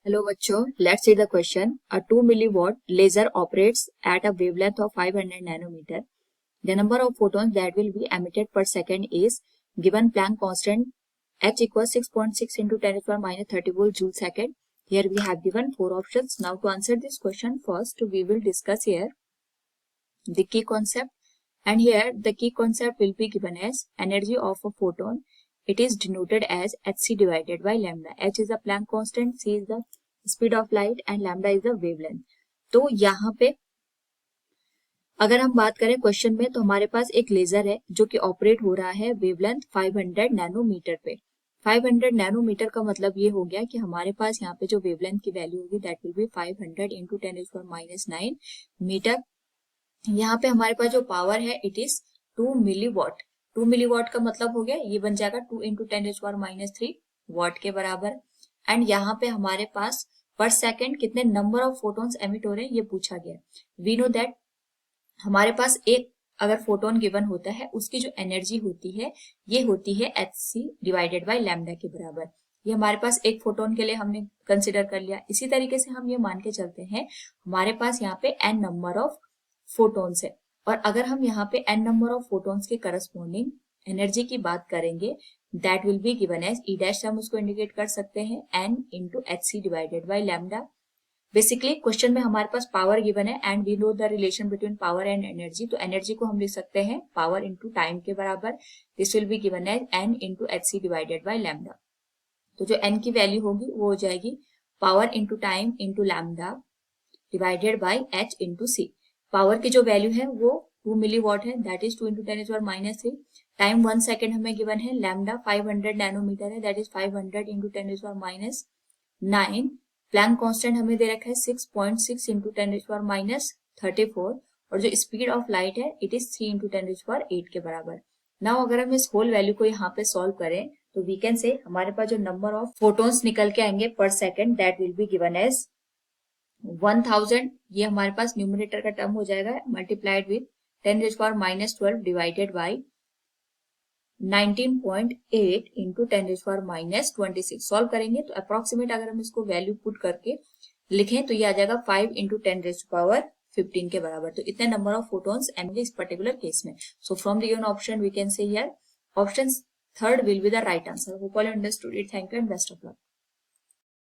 Hello बच्चों, let's see the question. A 2 milliwatt laser operates at a wavelength of 500 nanometer. The number of photons that will be emitted per second is given Planck constant h equals 6.6 into 10 to the power minus 30 volt joule second. Here we have given 4 options. Now to answer this question, first we will discuss here the key concept, and here the key concept will be given as energy of a photon. It is denoted as hc divided by lambda. h is the Planck constant, c is the speed of light and lambda is the wavelength. तो यहाँ पे अगर हम बात करें question में, तो हमारे पास एक लेजर है जो कि ऑपरेट हो रहा है वेवलेंथ 500 नैनोमीटर पे. 500 नैनोमीटर का मतलब ये हो गया कि हमारे पास यहाँ पे जो वेवलेंथ की वैल्यू होगी that will be 500 into 10⁻⁹ metre. यहाँ पे हमारे पास जो पावर है इट इज 2 मिलीवॉट. 2 मिलीवॉट का मतलब हो गया ये बन जाएगा 2 इंटू 10⁻³ वॉट के बराबर. एंड यहाँ पे हमारे पास पर सेकेंड कितने नंबर ऑफ फोटोन्स एमिट हो रहे हैं ये पूछा गया. वी नो दैट हमारे पास एक अगर फोटोन गिवन होता है उसकी जो एनर्जी होती है ये होती है hc डिवाइडेड बाय लैम्डा के बराबर. ये हमारे पास एक फोटोन के लिए हमने कंसिडर कर लिया. इसी तरीके से हम ये मान के चलते हैं हमारे पास यहाँ पे n नंबर ऑफ फोटोन्स है, और अगर हम यहाँ पे n नंबर ऑफ फोटोन्स के करस्पॉन्डिंग एनर्जी की बात करेंगे that will be given as E dash. हम उसको इंडिकेट कर सकते हैं n into hc divided by lambda. Basically question में हमारे पास पावर गिवन है and we know the relation between power and energy. तो एनर्जी को हम लिख सकते हैं पावर इंटू टाइम के बराबर. This will be given as n into hc divided by lambda. तो जो n की वैल्यू होगी वो हो जाएगी power into time into lambda divided by h into c. पावर की जो वैल्यू है वो 2 मिलीवॉट है, that is 2 into 10⁻⁻3. Time 1 second हमें गिवन है. लैम्डा 500 नैनोमीटर है, that is 500 into 10⁻⁹. Planck constant हमें दे रखा है 6.6 इंटू 10⁻34, और जो स्पीड ऑफ लाइट है इट इज 3 इंटू 10⁸ के बराबर. नाउ अगर हम इस होल वैल्यू को यहाँ पे सॉल्व करें तो वी कैन से हमारे पास जो नंबर ऑफ फोटोन्स निकल के आएंगे पर second that will be given as 1000. ये हमारे पास न्यूमरेटर का टर्म हो जाएगा multiplied with 10⁻12 divided by 19.8 into 10⁻26. Solve करेंगे तो अप्रोक्सीमेट अगर हम इसको वैल्यू पुट करके लिखें तो ये आ जाएगा 5 इंटू 10⁻15 के बराबर. तो इतने नंबर ऑफ फोटोन्स एंड इस पर्टिकुलर केस में. So from the given option we can say here option third will be the right answer. Hope all understood it. Thank you and best of luck.